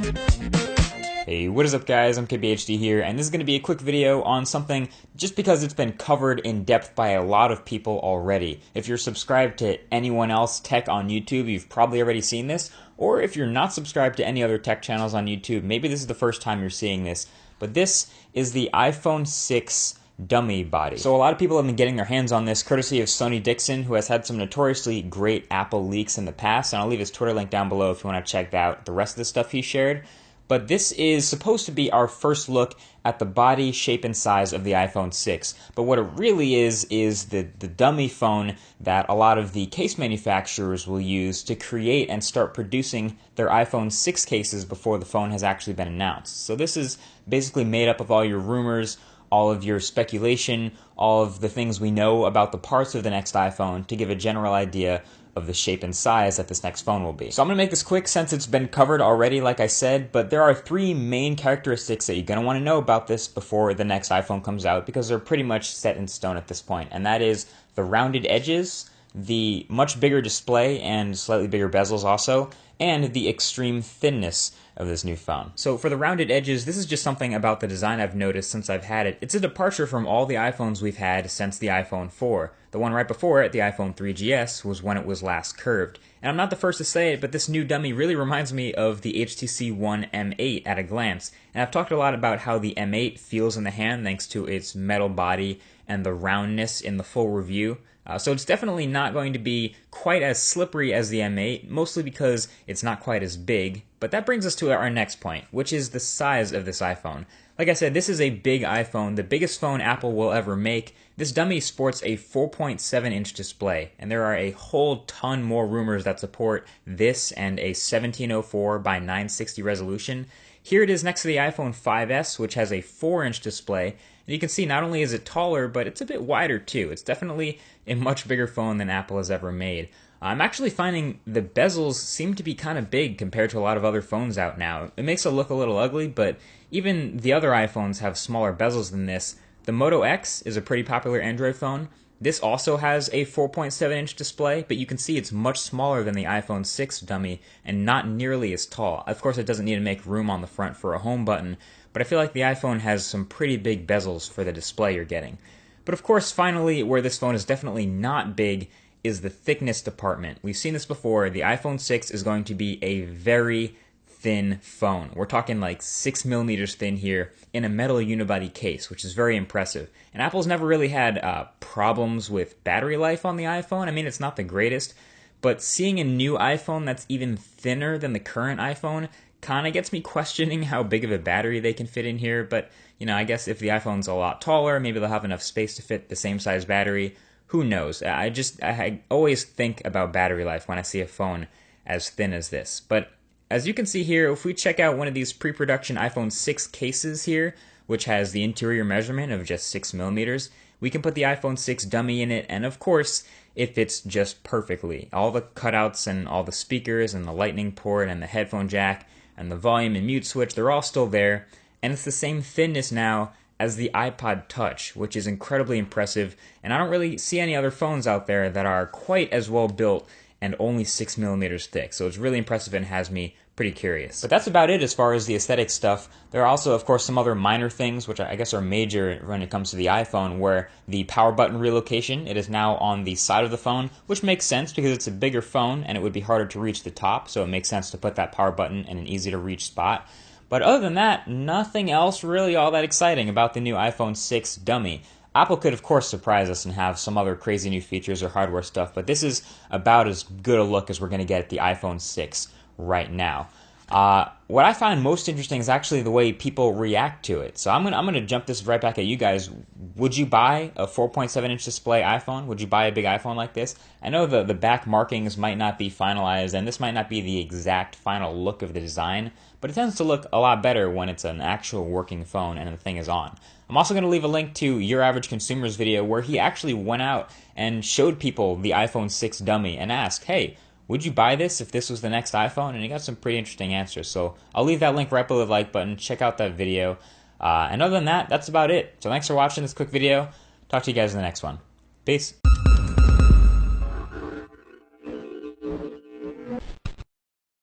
Hey, what is up guys, I'm KBHD here, and this is going to be a quick video on something just because it's been covered in depth by a lot of people already. If you're subscribed to anyone else tech on YouTube, you've probably already seen this, or if you're not subscribed to any other tech channels on YouTube, maybe this is the first time you're seeing this, but this is the iPhone 6 dummy body. So a lot of people have been getting their hands on this courtesy of Sonny Dixon, who has had some notoriously great Apple leaks in the past, and I'll leave his Twitter link down below if you want to check out the rest of the stuff he shared. But this is supposed to be our first look at the body, shape, and size of the iPhone 6. But what it really is the dummy phone that a lot of the case manufacturers will use to create and start producing their iPhone 6 cases before the phone has actually been announced. So this is basically made up of all your rumors, all of your speculation, all of the things we know about the parts of the next iPhone to give a general idea of the shape and size that this next phone will be. So I'm going to make this quick since it's been covered already, like I said, but there are three main characteristics that you're going to want to know about this before the next iPhone comes out because they're pretty much set in stone at this point, and that is the rounded edges, the much bigger display and slightly bigger bezels also, and the extreme thinness of this new phone. So for the rounded edges, this is just something about the design I've noticed since I've had it. It's a departure from all the iPhones we've had since the iPhone 4. The one right before it, the iPhone 3GS, was when it was last curved. And I'm not the first to say it, but this new dummy really reminds me of the HTC One M8 at a glance. And I've talked a lot about how the M8 feels in the hand thanks to its metal body and the roundness in the full review. So it's definitely not going to be quite as slippery as the M8, mostly because it's not quite as big. But that brings us to our next point, which is the size of this iPhone. Like I said, this is a big iPhone, the biggest phone Apple will ever make. This dummy sports a 4.7-inch display, and there are a whole ton more rumors that support this and a 1704 by 960 resolution. Here it is next to the iPhone 5S, which has a 4-inch display, and you can see not only is it taller, but it's a bit wider too. It's definitely a much bigger phone than Apple has ever made. I'm actually finding the bezels seem to be kind of big compared to a lot of other phones out now. It makes it look a little ugly, but even the other iPhones have smaller bezels than this. The Moto X is a pretty popular Android phone. This also has a 4.7-inch display, but you can see it's much smaller than the iPhone 6 dummy and not nearly as tall. Of course, it doesn't need to make room on the front for a home button, but I feel like the iPhone has some pretty big bezels for the display you're getting. But of course, finally, where this phone is definitely not big is the thickness department. We've seen this before. The iPhone 6 is going to be a very thin phone. We're talking like 6 millimeters thin here in a metal unibody case, which is very impressive. And Apple's never really had problems with battery life on the iPhone. I mean, it's not the greatest, but seeing a new iPhone that's even thinner than the current iPhone kind of gets me questioning how big of a battery they can fit in here. But, you know, I guess if the iPhone's a lot taller, maybe they'll have enough space to fit the same size battery. Who knows? I always think about battery life when I see a phone as thin as this. But as you can see here, if we check out one of these pre-production iPhone 6 cases here, which has the interior measurement of just 6 millimeters, we can put the iPhone 6 dummy in it, and of course, it fits just perfectly. All the cutouts and all the speakers and the lightning port and the headphone jack and the volume and mute switch, they're all still there, and it's the same thinness now as the iPod Touch, which is incredibly impressive, and I don't really see any other phones out there that are quite as well built and only 6 millimeters thick. So it's really impressive and has me pretty curious. But that's about it as far as the aesthetic stuff. There are also, of course, some other minor things, which I guess are major when it comes to the iPhone, where the power button relocation, it is now on the side of the phone, which makes sense because it's a bigger phone and it would be harder to reach the top, so it makes sense to put that power button in an easy to reach spot. But other than that, nothing else really all that exciting about the new iPhone 6 dummy. Apple could, of course, surprise us and have some other crazy new features or hardware stuff, but this is about as good a look as we're going to get at the iPhone 6 right now. What I find most interesting is actually the way people react to it. So I'm gonna jump this right back at you guys. Would you buy a 4.7-inch display iPhone? Would you buy a big iPhone like this? I know the back markings might not be finalized, and this might not be the exact final look of the design, but it tends to look a lot better when it's an actual working phone and the thing is on. I'm also going to leave a link to Your Average Consumer's video where he actually went out and showed people the iPhone 6 dummy and asked, hey, would you buy this if this was the next iPhone? And he got some pretty interesting answers. So I'll leave that link right below the like button. Check out that video. And other than that, that's about it. So thanks for watching this quick video. Talk to you guys in the next one. Peace.